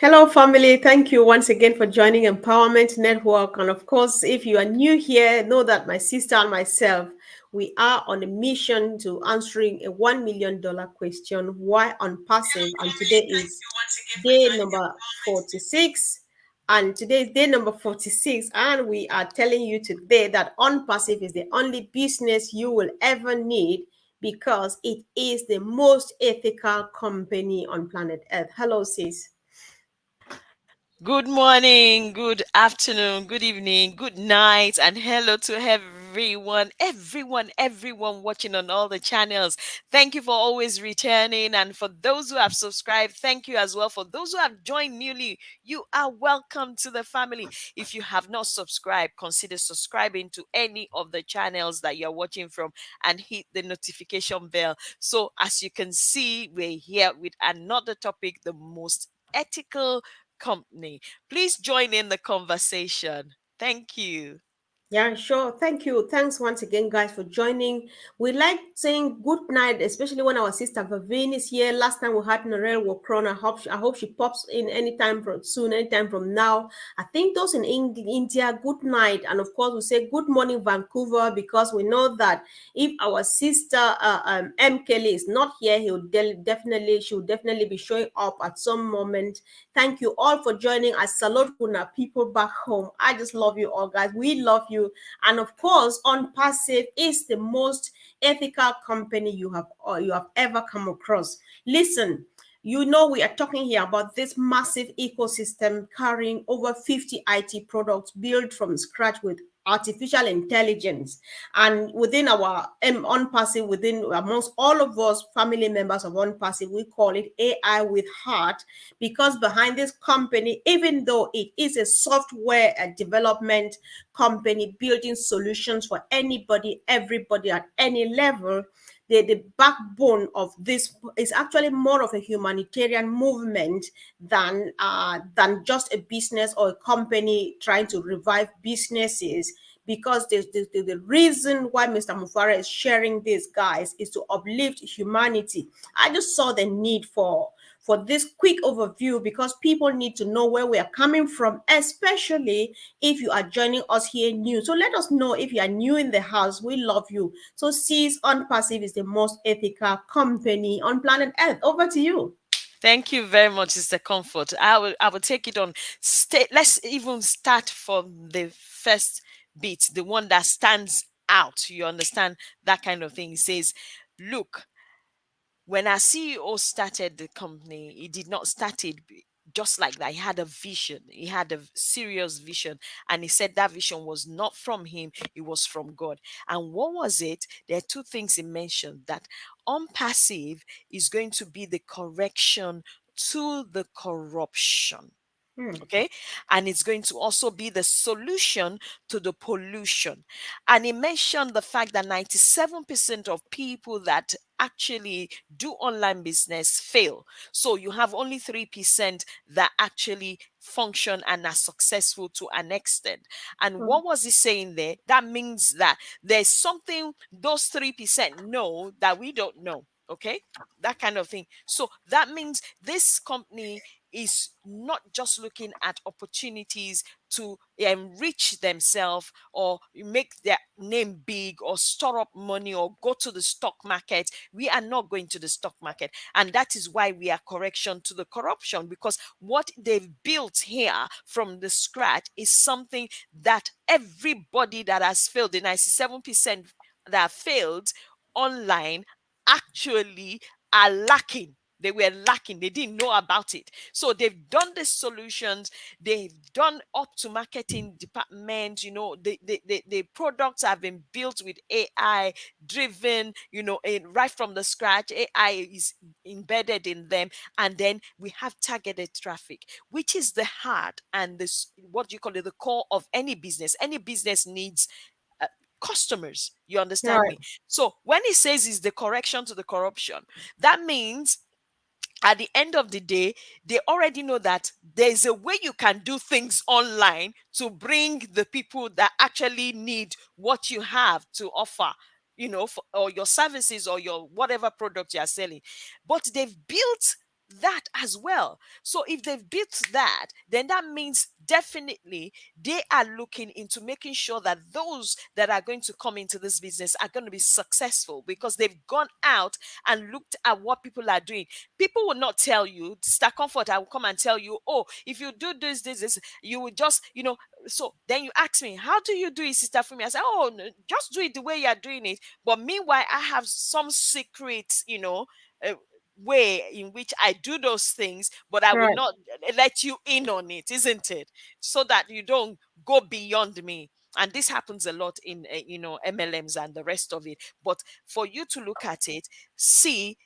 Hello, family. Thank you once again for joining Empowerment Network. And of course, if you are new here, know that my sister and myself, we are on a mission to answering a $1 million question: why on passive? And today is day number 46. And today is day number 46. And we are telling you today that on passive is the only business you will ever need because it is the most ethical company on planet Earth. Hello, sis. Good morning, good afternoon, good evening, good night, and hello to everyone watching on all the channels. Thank you for always returning. And for those who have subscribed, thank you as well. For those who have joined newly, you are welcome to the family. If you have not subscribed, consider subscribing to any of the channels that you're watching from and hit the notification bell. So, as you can see, we're here with another topic: the most ethical company. Please join in the conversation. Thank you. Yeah, sure. Thank you. Thanks once again, guys, for joining. We like saying good night, especially when our sister Vavine is here. Last time we had Narelle Wakron. I hope she pops in anytime from soon, anytime from now. I think those in India, good night. And of course, we say good morning, Vancouver, because we know that if our sister M. Kelly is not here, she will definitely be showing up at some moment. Thank you all for joining. I salute Una people back home. I just love you all, guys. We love you. And of course, On Passive is the most ethical company you have ever come across. Listen, you know we are talking here about this massive ecosystem carrying over 50 IT products built from scratch with artificial intelligence. And within our On Passive, within amongst all of us family members of On Passive, we call it AI with heart, because behind this company, even though it is a software development company building solutions for anybody, everybody at any level, the backbone of this is actually more of a humanitarian movement than just a business or a company trying to revive businesses. Because the reason why Mr. Mufara is sharing this, guys, is to uplift humanity. I just saw the need for this quick overview because people need to know where we are coming from, especially if you are joining us here new. So let us know if you are new in the house. We love you. So Seize On Passive is the most ethical company on planet Earth. Over to you. Thank you very much, Sister Comfort. I will take it on. Let's even start from the first bit, the one that stands out. You understand that kind of thing. It says, look, when our CEO started the company, he did not start it just like that. He had a vision. He had a serious vision. And he said that vision was not from him, it was from God. And what was it? There are two things he mentioned: that unpassive is going to be the correction to the corruption. Hmm. Okay. And it's going to also be the solution to the pollution. And he mentioned the fact that 97% of people that actually do online business fail. So you have only 3% that actually function and are successful to an extent. And what was he saying there? That means that there's something those 3% know that we don't know. Okay, that kind of thing. So that means this company is not just looking at opportunities to enrich themselves or make their name big or store up money or go to the stock market. We are not going to the stock market. And that is why we are correction to the corruption, because what they've built here from the scratch is something that everybody that has failed, the 97% that failed online, actually are lacking. They were lacking. They didn't know about it. So they've done the solutions. They've done up to marketing department. The products have been built with AI driven, right from the scratch. AI is embedded in them. And then we have targeted traffic, which is the heart and this, what do you call it, the core of any business. Any business needs uh, customers. You understand Right. me? So when he says is the correction to the corruption, that means at the end of the day, they already know that there's a way you can do things online to bring the people that actually need what you have to offer, or your services or your whatever product you are selling. But they've built that as well. So if they've built that, then that means definitely they are looking into making sure that those that are going to come into this business are going to be successful, because they've gone out and looked at what people are doing. People will not tell you, Star Comfort, I will come and tell you, oh, if you do this, you will just, so then you ask me, how do you do it, Sister Fumi? I say, oh, no, just do it the way you're doing it. But meanwhile, I have some secret, uh, way in which I do those things, but I will Right. not let you in on it, isn't it? So that you don't go beyond me. And this happens a lot in, MLMs and the rest of it. But for you to look at it, see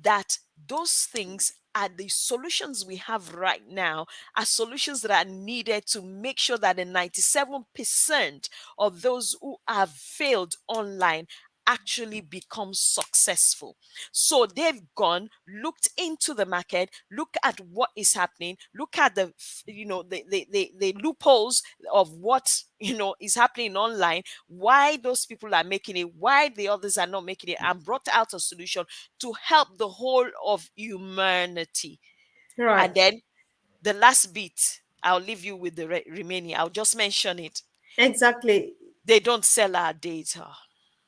that those things are the solutions we have right now, are solutions that are needed to make sure that the 97% of those who have failed online actually become successful. So they've gone, looked into the market, look at what is happening, look at the loopholes of what is happening online, why those people are making it, why the others are not making it, and brought out a solution to help the whole of humanity. And Right. then the last bit, I'll leave you with the remaining. I'll just mention it. Exactly. They don't sell our data.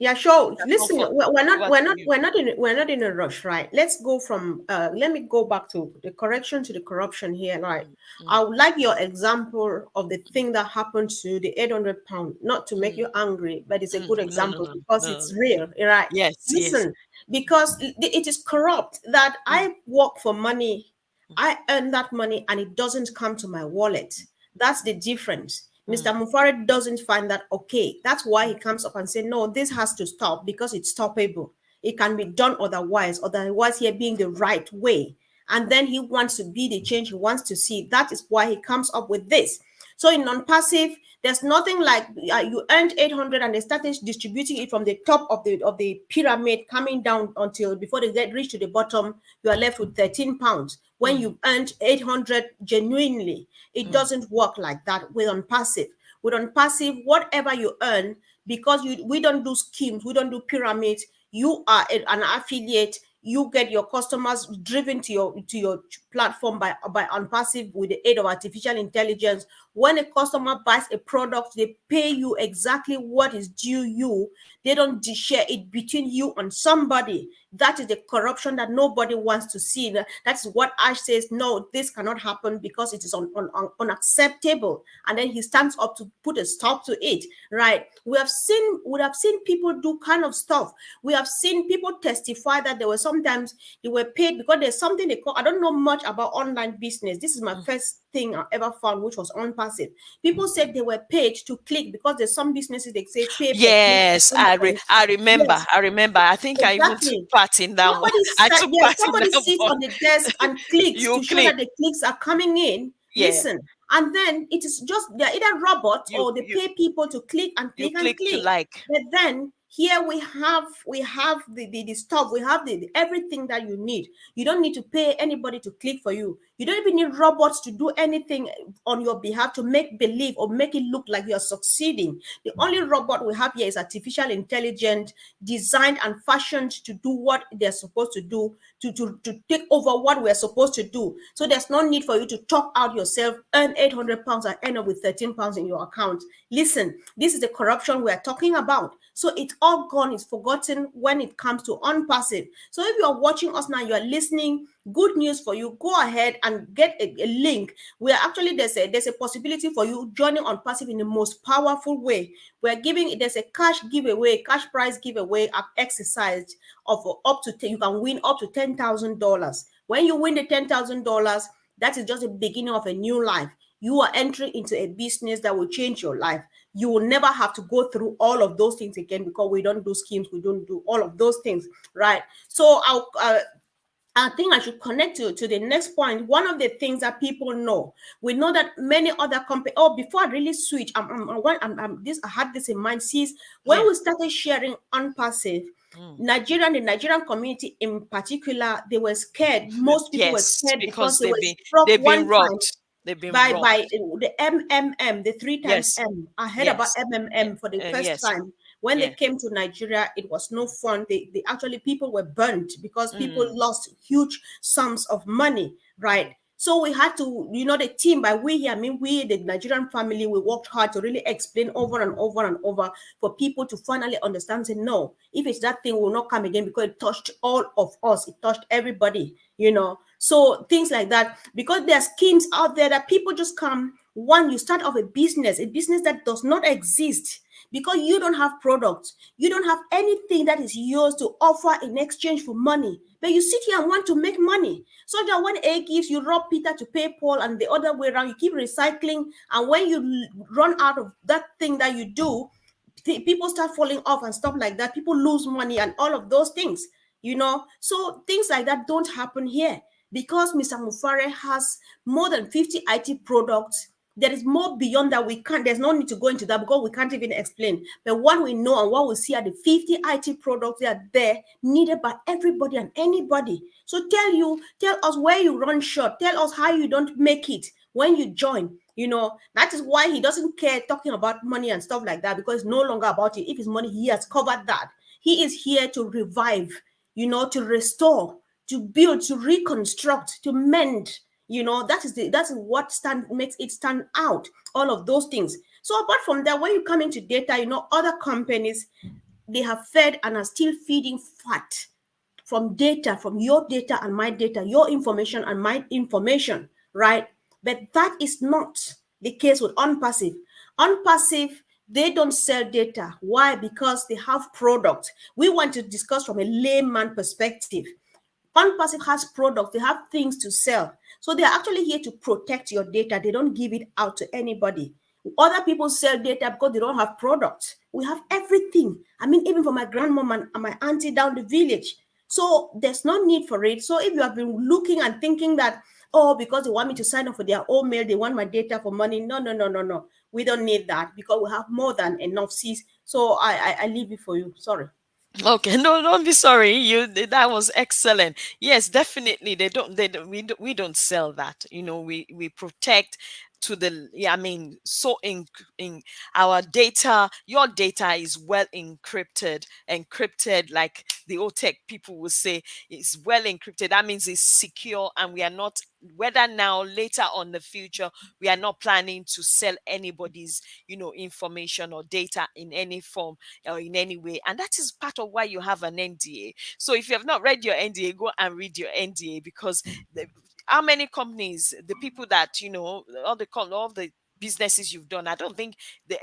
Yeah, sure. Mr. Listen, Comfort, we're not over we're to not you. we're not in a rush, right? Let's go from let me go back to the correction to the corruption here, right? Mm, I mm, would like your example of the thing that happened to the 800 pound, not to make mm, you angry, but it's a good no, no, example no, because no. it's real, right? Yes, yes. Listen, because it is corrupt that Mm, I work for money, mm, I earn that money and it doesn't come to my wallet. That's the difference. Mr. mm, Mufarid doesn't find that okay. That's why he comes up and say, no, this has to stop because it's stoppable. It can be done otherwise here being the right way. And then he wants to be the change he wants to see. That is why he comes up with this. So in non-passive, there's nothing like you earned 800 and they started distributing it from the top of the pyramid coming down until before they get reach to the bottom, you are left with 13 pounds. When mm, you earned 800 genuinely, it mm, doesn't work like that with unpassive. With unpassive, whatever you earn, because we don't do schemes, we don't do pyramids, you are an affiliate, you get your customers driven to your platform by unpassive with the aid of artificial intelligence. When a customer buys a product, they pay you exactly what is due you. They don't share it between you and somebody. That is the corruption that nobody wants to see. That's what Ash says, no, this cannot happen because it is unacceptable. And then he stands up to put a stop to it, right? We have seen people do kind of stuff. We have seen people testify that there were sometimes they were paid because there's something they call, I don't know much about online business. This is my mm. first thing I ever found, which was on passive. People said they were paid to click because there's some businesses they say pay per click or Yes, something. I remember. Yes, I remember. I think I even took exactly. part in that one. I took part in Somebody that sits one. on the desk and clicks You to show click. that the clicks are coming in. Yeah. Listen, and then it is just they're either robots You or they you pay people to click and you click and click to click. like. But then here we have the stuff, we have the everything that you need. You don't need to pay anybody to click for you. You don't even need robots to do anything on your behalf to make believe or make it look like you're succeeding. The only robot we have here is artificial intelligence designed and fashioned to do what they're supposed to do, to take over what we're supposed to do. So there's no need for you to talk out yourself, earn 800 pounds and end up with 13 pounds in your account. Listen, this is the corruption we're talking about. So it's all gone, it's forgotten when it comes to unpassive. So if you are watching us now, you are listening, good news for you. Go ahead and get a link where actually there's a possibility for you joining on passive in the most powerful way. We're giving there's a cash giveaway, cash prize giveaway exercise of up to you can win up to $10,000. When you win the $10,000, that is just the beginning of a new life. You are entering into a business that will change your life. You will never have to go through all of those things again because we don't do schemes, we don't do all of those things, right? So I think I should connect to the next point. One of the things that people know, we know that many other companies. Oh, before I really switch, I had this in mind. Since when Yeah. we started sharing on passive, Mm. the Nigerian community in particular, they were scared. Most people were Yes, scared because because they were struck they've one been time robbed. They've been by robbed. the MMM, the three times Yes. M. I heard about Yes. MMM for the first Yes. time When they Yeah. came to Nigeria, it was no fun. They actually, people were burnt because people Mm. lost huge sums of money, right? So we had to, the team, by we here, I mean, we, the Nigerian family, we worked hard to really explain over and over and over for people to finally understand, say, no, if it's that thing, will not come again, because it touched all of us. It touched everybody, So things like that, because there are schemes out there that people just come. One, you start off a business that does not exist, because you don't have products, you don't have anything that is yours to offer in exchange for money, but you sit here and want to make money. So that when A gives, you rob Peter to pay Paul, and the other way around, you keep recycling. And when you run out of that thing that you do, people start falling off and stuff like that. People lose money and all of those things. So things like that don't happen here, because Mr. Mufare has more than 50 IT products. There is more beyond that. There's no need to go into that, because we can't even explain. But what we know and what we see are the 50 IT products that are there, needed by everybody and anybody. So tell us where you run short. Tell us how you don't make it when you join. That is why he doesn't care talking about money and stuff like that, because it's no longer about it. If it's money, he has covered that. He is here to revive, to restore, to build, to reconstruct, to mend. That is what makes it stand out. All of those things. So apart from that, when you come into data, other companies, they have fed and are still feeding fat from data, from your data and my data, your information and my information, right? But that is not the case with OnPassive. OnPassive, they don't sell data. Why? Because they have product. We want to discuss from a layman perspective. OnPassive has products, they have things to sell. So they're actually here to protect your data. They don't give it out to anybody. Other people sell data because they don't have products. We have everything. I mean, even for my grandmom and my auntie down the village. So there's no need for it. So if you have been looking and thinking that, oh, because they want me to sign up for their own mail, they want my data for money. No, no, no, no, no. We don't need that, because we have more than enough seats. So I leave it for you. Sorry. Okay, no, don't be sorry. That was excellent. Yes, definitely. We don't sell that. We protect to the, yeah, I mean, so in our data, your data is well encrypted, like the old tech people will say, it's well encrypted. That means it's secure, and we are not, whether now, later on the future, we are not planning to sell anybody's, information or data in any form or in any way. And that is part of why you have an NDA. So if you have not read your NDA, go and read your NDA, because how many companies, the people that, all the businesses you've done, I don't think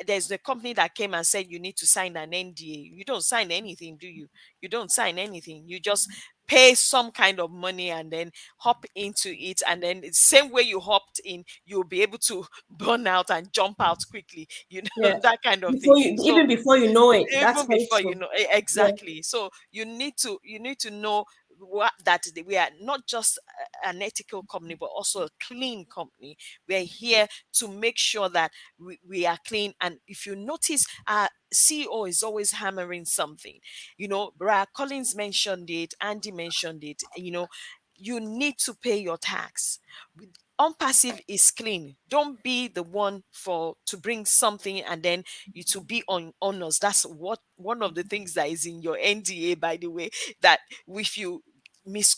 there's the company that came and said you need to sign an NDA. You don't sign anything, do you? You don't sign anything. You just pay some kind of money and then hop into it, and then the same way you hopped in, you'll be able to burn out and jump out quickly, Yeah. that kind of thing. Before you So even before you know it, that's even very before true. Yeah. exactly, so you need to know we are not just an ethical company, but also a clean company. We're here to make sure that we are clean. And if you notice, our CEO is always hammering something. Brad Collins mentioned it, Andy mentioned it. You need to pay your tax. OnPassive is clean. Don't be the one for to bring something and then you to be on us. That's what one of the things that is in your NDA, by the way, that if you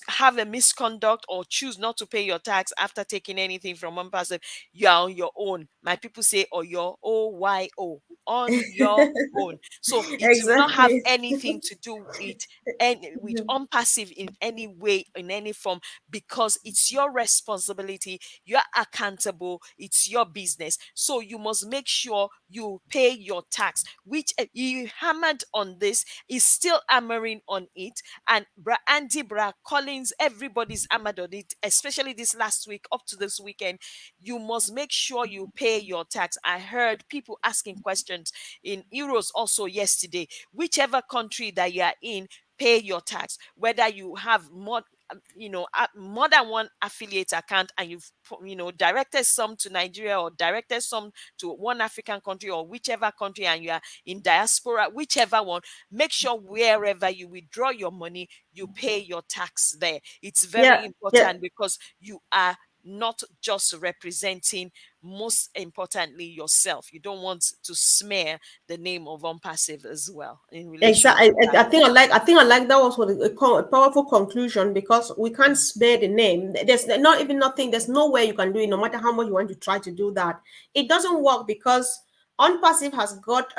have a misconduct or choose not to pay your tax after taking anything from OnPassive, you are on your own. My people say, or your OYO, on your own. So it will not have Exactly. anything to do with OnPassive in any way, in any form, because it's your responsibility. You're accountable. It's your business. So you must make sure you pay your tax, which you hammered on this, is still hammering on it. And Andy, Collins, everybody's hammered on it, especially this last week, up to this weekend. You must make sure you pay your tax. I heard people asking questions in euros also yesterday. Whichever country that you are in, pay your tax. Whether you have more than one affiliate account, and you've directed some to Nigeria or directed some to one African country or whichever country, and you are in diaspora, whichever one, make sure wherever you withdraw your money, you pay your tax there. It's very Yeah. Yeah. important, because you are not just representing, most importantly, yourself. You don't want to smear the name of Unpassive as well in relation Exactly. to that. I think I like that was what a powerful conclusion, because we can't spare the name. There's not even nothing. There's no way you can do it, no matter how much you want to try to do that. It doesn't work, because Unpassive has got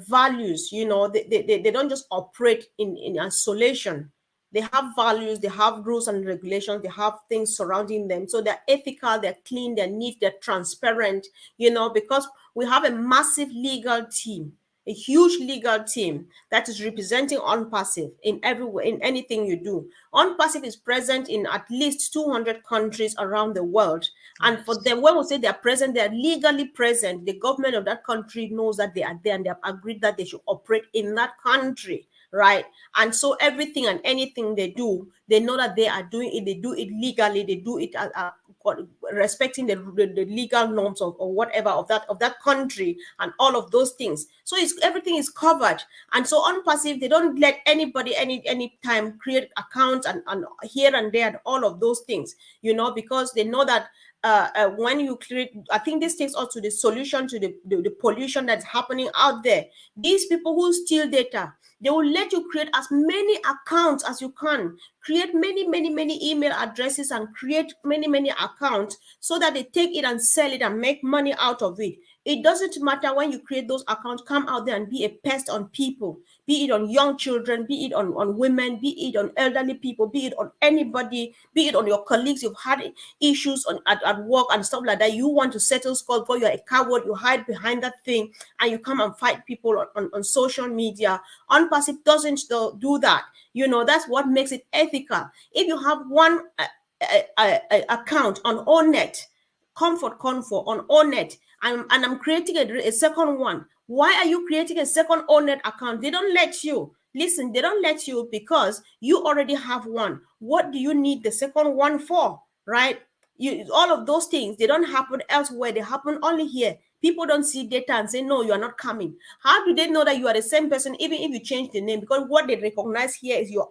values. You know, they don't just operate in isolation. They have values, they have rules and regulations, they have things surrounding them. So they're ethical, they're clean, they're neat, they're transparent, you know, because we have a massive legal team, a huge legal team that is representing Unpassive in every way, in anything you do. Unpassive is present in at least 200 countries around the world. And for Yes. them, when we say they are present, they are legally present. The government of that country knows that they are there, and they have agreed that they should operate in that country, right? And so everything and anything they do, they know that they are doing it. They do it legally. They do it respecting the legal norms of, or whatever of that country, and all of those things. So it's everything is covered. And so Unpassive, they don't let anybody any time create accounts and here and there and all of those things, you know, because they know that when you create, I think this takes us to the solution to the pollution that's happening out there. These people who steal data, they will let you create as many accounts as you can, create many email addresses, and create many accounts, so that they take it and sell it and make money out of it. It doesn't matter when you create those accounts, come out there and be a pest on people, be it on young children, be it on women, be it on elderly people, be it on anybody, be it on your colleagues. You've had issues at work and stuff like that. You want to settle scores, but you're a coward, you hide behind that thing, and you come and fight people on social media. Unpassive doesn't do that. You know, that's what makes it ethical. If you have one account on Onet, Comfort Comfort on Onet, and I'm creating a second one. Why are you creating a second Onet account? They don't let you. Listen, they don't let you because you already have one. What do you need the second one for? Right? All of those things, they don't happen elsewhere. They happen only here. People don't see data and say, no, you are not coming. How do they know that you are the same person, even if you change the name? Because what they recognize here is your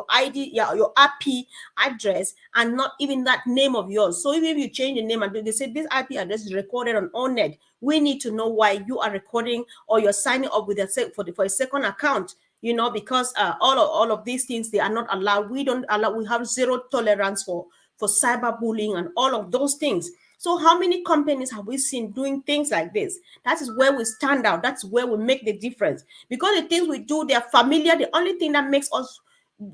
ID, your IP address, and not even that name of yours. So even if you change the name and they say this IP address is recorded on Onet, we need to know why you are recording or you're signing up with for a second account. You know, because all of these things, they are not allowed. We don't allow. We have zero tolerance for cyberbullying and all of those things. So how many companies have we seen doing things like this? That is where we stand out. That's where we make the difference. Because the things we do, they're familiar. The only thing that makes us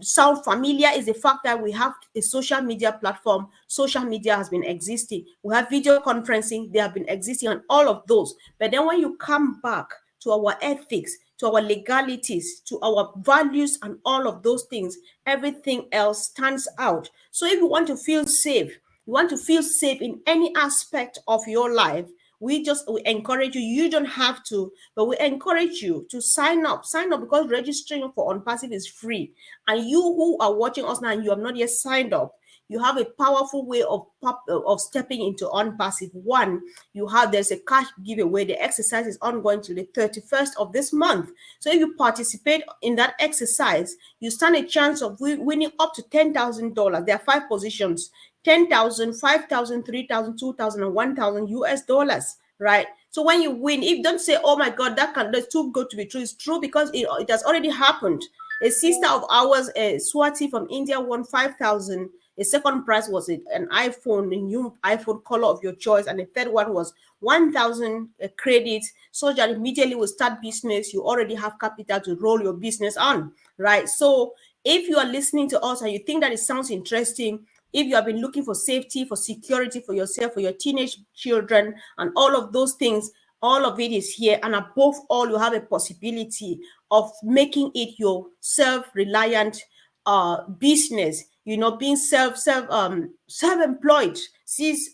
sound familiar is the fact that we have a social media platform. Social media has been existing. We have video conferencing. They have been existing, and all of those. But then when you come back to our ethics, to our legalities, to our values, and all of those things, everything else stands out. So if you want to feel safe, you want to feel safe in any aspect of your life, we encourage you. You don't have to, but we encourage you to sign up. Sign up, because registering for Unpassive is free. And you who are watching us now and you have not yet signed up, you have a powerful way of stepping into Unpassive. One, there's a cash giveaway. The exercise is ongoing till the 31st of this month. So if you participate in that exercise, you stand a chance of winning up to $10,000. There are 5 positions: 10,000, 5,000, 3,000, 2,000, and 1,000 US dollars, right? So when you win, if don't say, oh my God, that's too good to be true. It's true, because it has already happened. A sister of ours, Swati from India, won 5,000. The second prize was an iPhone, a new iPhone color of your choice, and the third one was 1,000 credits. So that immediately will start business. You already have capital to roll your business on, right? So if you are listening to us and you think that it sounds interesting, if you have been looking for safety, for security for yourself, for your teenage children, and all of those things, all of it is here. And above all, you have a possibility of making it your self-reliant business, you know, being self-employed. Sis,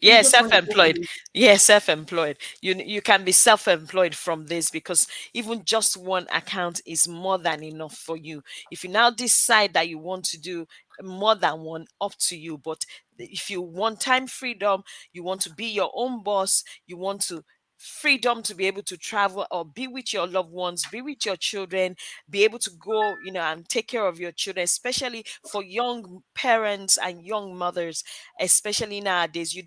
you Yeah, just want to go self-employed. on. Yeah, self-employed. You can be self-employed from this, because even just one account is more than enough for you. If you now decide that you want to do more than one, up to you. But if you want time freedom, you want to be your own boss, you want to freedom to be able to travel or be with your loved ones, be with your children, be able to go, and take care of your children, especially for young parents and young mothers, especially nowadays. You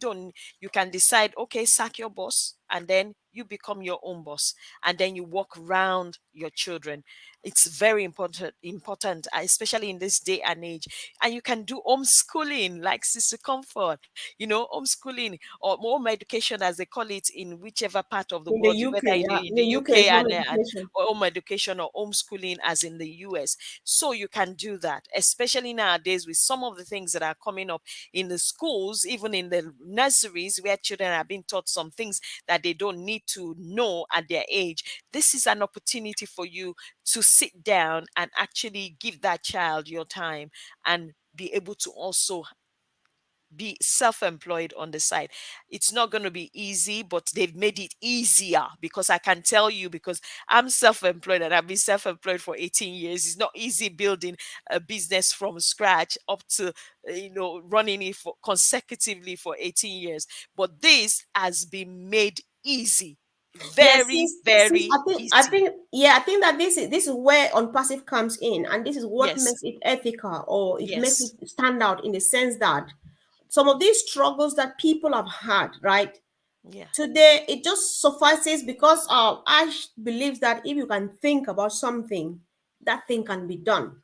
can decide, okay, sack your boss, and then you become your own boss, and then you walk around your children. It's very important, especially in this day and age. And you can do homeschooling like Sister Comfort, homeschooling or home education, as they call it in whichever part of the In the world, whether UK, yeah. in In the the UK, UK it's home and education. or home education or homeschooling as in the US. So you can do that, especially nowadays with some of the things that are coming up in the schools, even in the nurseries where children are being taught some things that they don't need to know at their age. This is an opportunity for you to sit down and actually give that child your time and be able to also be self-employed on the side. It's not going to be easy, but they've made it easier, because I can tell you, because I'm self-employed and I've been self-employed for 18 years. It's not easy building a business from scratch up to running it for consecutively for 18 years, but this has been made easy, Yes, very very easy. I think that this is where on passive comes in, and this is what Yes, makes it ethical, or it makes it yes, stand out in the sense that some of these struggles that people have had, right? yeah, Today, it just suffices because Ash believes that if you can think about something, that thing can be done.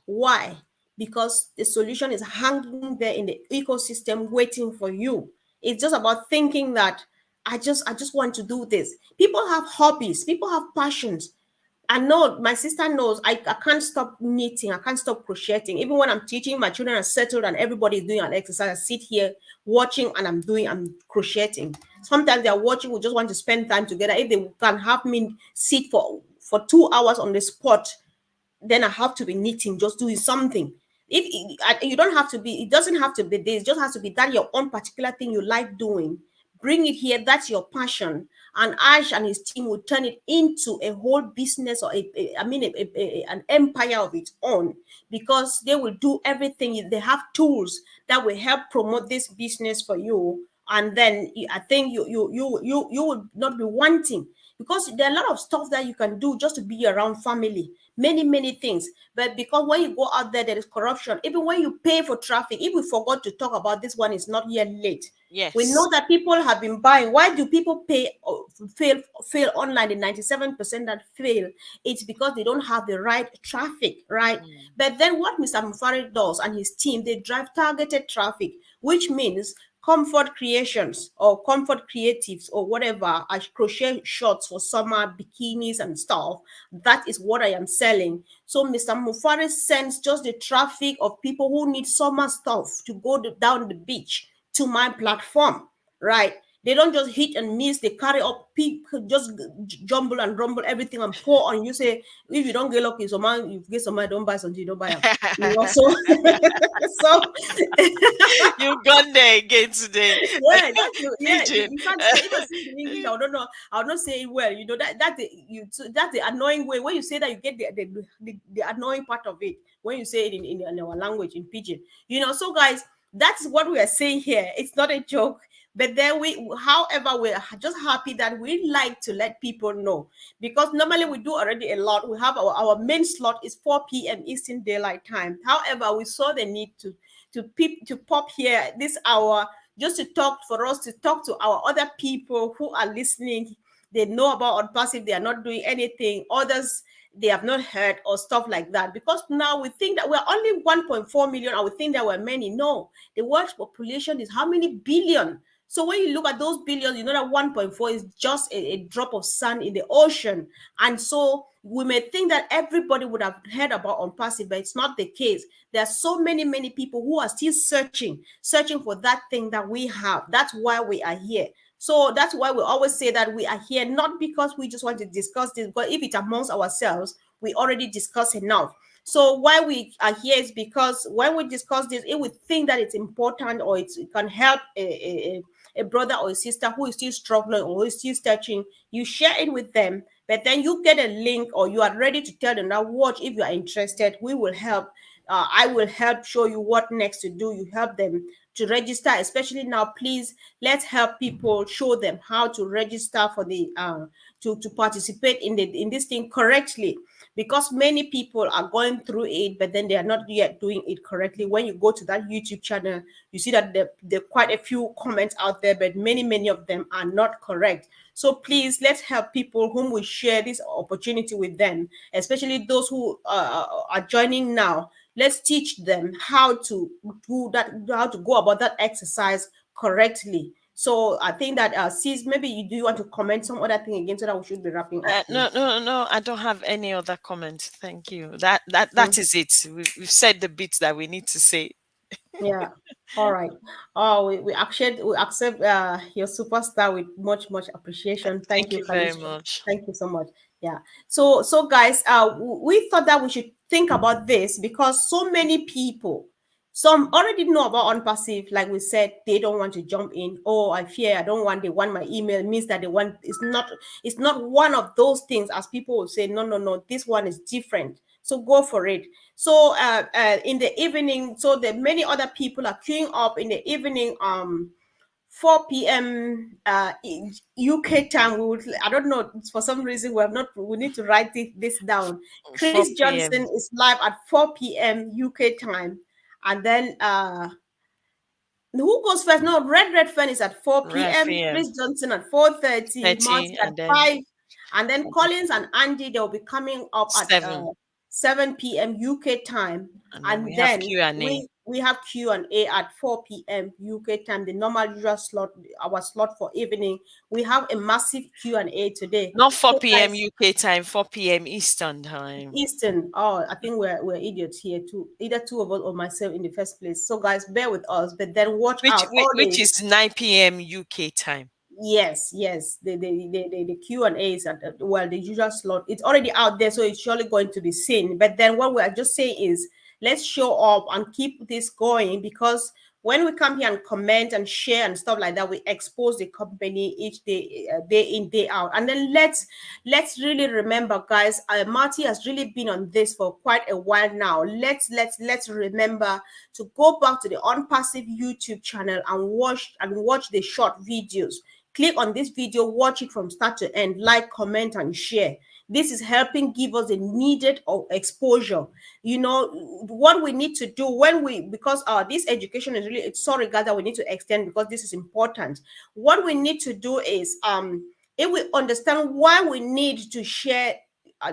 Why? Because the solution is hanging there in the ecosystem waiting for you. It's just about thinking that I just want to do this. People have hobbies, people have passions. I know my sister knows I can't stop knitting, I can't stop crocheting. Even when I'm teaching, my children are settled and everybody is doing an exercise. I sit here watching and I'm crocheting. Sometimes they're watching, we just want to spend time together. If they can have me sit for 2 hours on the spot, then I have to be knitting, just doing something. You don't have to be, it doesn't have to be this, it just has to be that your own particular thing you like doing. Bring it here, that's your passion. And Ash and his team will turn it into a whole business, or an empire of its own, because they will do everything. They have tools that will help promote this business for you. And then I think you would not be wanting, because there are a lot of stuff that you can do just to be around family, many things. But because when you go out there, there is corruption. Even when you pay for traffic, if we forgot to talk about this one, is not yet late. We know yes. that people have been buying. Why do people pay fail online? The 97% that fail, it's because they don't have the right traffic, right? Mm. But then what Mr. Mufari does and his team, they drive targeted traffic, which means Comfort Creations or Comfort Creatives or whatever, I crochet shorts for summer, bikinis and stuff. That is what I am selling. So Mr. Mufari sends just the traffic of people who need summer stuff to go down the beach to my platform, right? They don't just hit and miss. They carry up people, just jumble and rumble everything and pour on you. Say, if you don't get lucky, so man, you get some money, don't buy something, you don't buy them. So, so You've gone there again today. yeah, Pigeon. in fact, if I say it in English, I don't know, I'll not say it well. That's the annoying way. When you say that, you get the annoying part of it when you say it in our language, in pidgin. So guys, that's what we are saying here. It's not a joke. But then however, we're just happy that we like to let people know, because normally we do already a lot. We have our main slot is 4 p.m. Eastern Daylight Time. However, we saw the need to pop here this hour, just to talk, for us to talk to our other people who are listening. They know about on passive, they are not doing anything. Others, they have not heard or stuff like that. Because now we think that we're only 1.4 million, and we think there were many. No, the world's population is how many billion? So when you look at those billions, you know that 1.4 is just a drop of sand in the ocean. And so we may think that everybody would have heard about on passive, but it's not the case. There are so many people who are still searching for that thing that we have. That's why we are here. So that's why we always say that we are here, not because we just want to discuss this, but if it's amongst ourselves, we already discuss enough. So why we are here is because when we discuss this, if we think that it's important, or it can help a brother or a sister who is still struggling or who is still searching, you share it with them. But then you get a link, or you are ready to tell them that, watch, if you are interested, we will help. I will help show you what next to do. You help them to register, especially now. Please, let's help people, show them how to register for the to participate in this thing correctly, because many people are going through it, but then they are not yet doing it correctly. When you go to that YouTube channel, you see that there are quite a few comments out there, but many of them are not correct. So please, let's help people whom we share this opportunity with them, especially those who are joining now. Let's teach them how to do that, how to go about that exercise correctly. So I think that sis, maybe you want to comment some other thing again, so that we should be wrapping up, No, please. no, no. I don't have any other comment. Thank you. That Mm. is it. We've said the bits that we need to say. Yeah. All right. Oh, we accept your superstar with much appreciation. Thank Thank you, you very Kalisha. much. Thank you so much. Yeah. So guys, we thought that we should think about this, because so many people, some already know about on passive, like we said, they don't want to jump in. Oh, I fear, I don't want, they want my email, means that they want, it's not one of those things, as people will say, no, this one is different. So go for it. So in the evening, so the many other people are queuing up in the evening, 4 p.m. UK time. I don't know, for some reason we have not. We need to write this down. Chris 4 p.m. Johnson is live at 4 p.m. UK time, and then who goes first? No, Red Fern is at 4 Right p.m. p.m. Chris Johnson at 4:30. 30, Martin at and then 5, and then Collins and Andy, they'll be coming up at 7, 7 p.m. UK time, and then we and have then Q&A. we have Q&A at 4 p.m. UK time, the normal usual slot, our slot for evening. We have a massive Q&A today. Not 4 So p.m. guys, UK time, 4 p.m. Eastern time. Eastern. Oh, I think we're idiots here too. Either two of us or myself in the first place. So guys, bear with us, but then watch Which out which, which always. is 9 p.m. UK time. Yes. The Q and A's at well, the usual slot. It's already out there, so it's surely going to be seen. But then what we are just saying is, let's show up and keep this going, because when we come here and comment and share and stuff like that, we expose the company each day, day in, day out. And then let's really remember, guys. Marty has really been on this for quite a while now. Let's remember to go back to the Unpassive YouTube channel and watch the short videos. Click on this video, watch it from start to end, like, comment, and share. This is helping give us the needed exposure. You know what we need to do when we, because this education is really, it's sorry guys that we need to extend, because this is important. What we need to do is if we understand why we need to share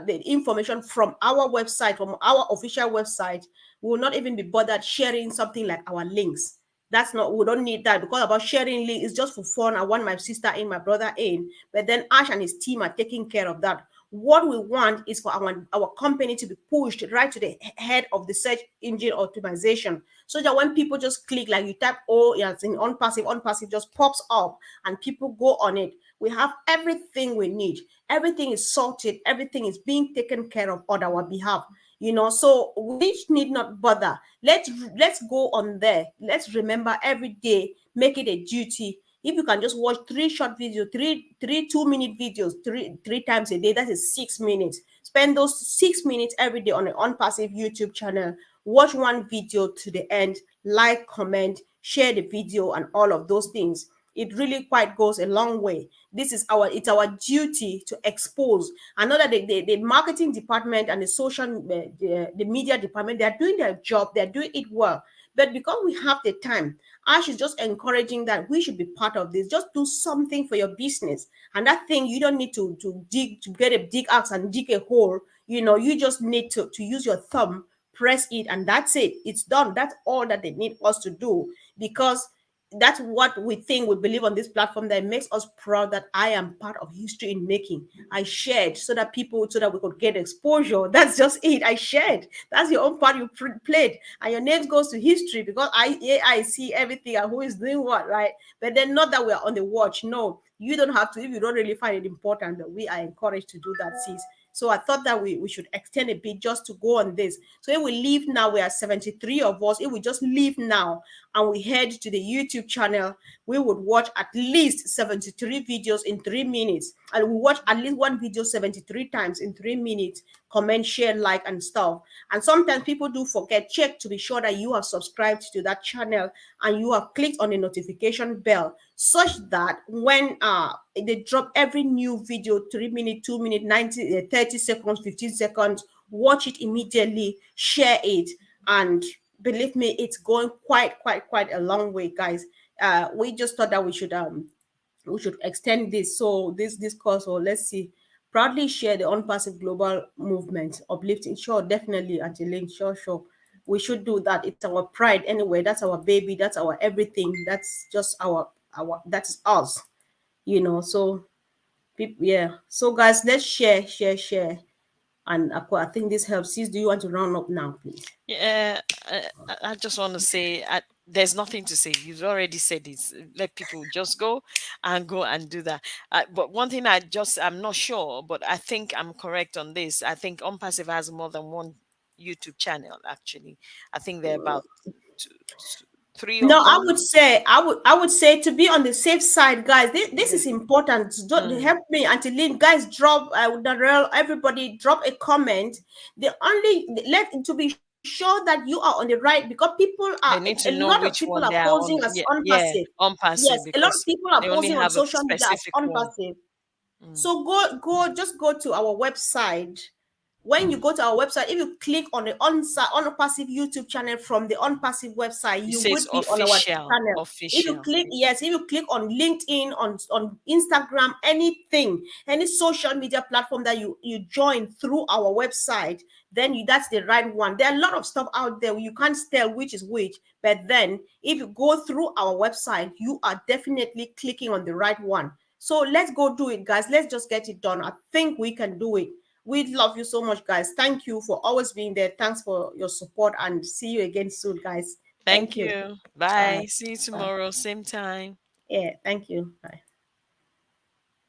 the information from our website, from our official website, we will not even be bothered sharing something like our links. That's not, we don't need that, because about sharing link is just for fun. I want my sister in, my brother in, but then Ash and his team are taking care of that. What we want is for our company to be pushed right to the head of the search engine optimization, so that when people just click, like you type, oh yeah, it's in Unpassive just pops up and people go on it. We have everything we need. Everything is sorted. Everything is being taken care of on our behalf. So we need not bother. Let's go on there. Let's remember every day, make it a duty. If you can just watch 3 short videos, three 2-minute videos, three times a day, that is 6 minutes. Spend those 6 minutes every day on an Unpassive YouTube channel. Watch one video to the end, like, comment, share the video, and all of those things. It really quite goes a long way. It's our duty to expose. I know that the marketing department and the social the media department, they are doing their job, they're doing it well. But because we have the time, Ash is just encouraging that we should be part of this. Just do something for your business. And that thing, you don't need to get a dig axe and dig a hole. You just need to use your thumb, press it, and that's it. It's done. That's all that they need us to do, because that's what we think, we believe on this platform, that makes us proud that I am part of history in making. I shared so that we could get exposure. That's just it. I shared. That's your own part you played, and your name goes to history, because I see everything and who is doing what, right? But then, not that we are on the watch. No, You don't have to, if you don't really find it important, but we are encouraged to do that, sis. So I thought that we should extend a bit just to go on this. So if we leave now, we are 73 of us. If we just leave now and we head to the YouTube channel, we would watch at least 73 videos in 3 minutes. And we watch at least one video 73 times in 3 minutes, comment, share, like, and stuff. And sometimes people do forget, check to be sure that you have subscribed to that channel and you have clicked on the notification bell, such that when they drop every new video, 3 minutes, 2 minutes, 90, 30 seconds, 15 seconds, watch it immediately, share it, and believe me, it's going quite a long way, guys. We just thought that we should extend this. So this course, or let's see, proudly share the unpassive global movement, uplifting. Sure, definitely, Angeline. Sure. We should do that. It's our pride anyway. That's our baby. That's our everything. That's just our. That's us. So people, yeah. So guys, let's share. And I think this helps. Sis, do you want to round up now, please? Yeah, I just want to say there's nothing to say. You've already said it. Let people just go and do that. But one thing I'm not sure, but I think I'm correct on this. I think Unpassive has more than one YouTube channel. Actually, I think they're about two, three No, of I them. would say to be on the safe side, guys. This is important. Don't help me, Auntie Lynn. Guys, drop everybody drop a comment. The only let to be sure that you are on the right, because people are They a need to lot know of which people are one they are posing on. as Yeah, yeah, unpassive. Yes, Unpassive, a lot of because people are they only posing on have a social media as specific one. unpassive. So just go to our website. When you go to our website, if you click on the Unpassive YouTube channel from the Unpassive website, It you says would be on our channel. official. If you click on LinkedIn, on Instagram, anything, any social media platform that you join through our website, then that's the right one. There are a lot of stuff out there you can't tell which is which, but then if you go through our website, you are definitely clicking on the right one. So let's go do it, guys. Let's just get it done. I think we can do it. We love you so much, guys. Thank you for always being there. Thanks for your support, and see you again soon, guys. Thank Thank you. you. Bye. Bye. See you Bye. tomorrow, same time. Yeah, thank you. Bye.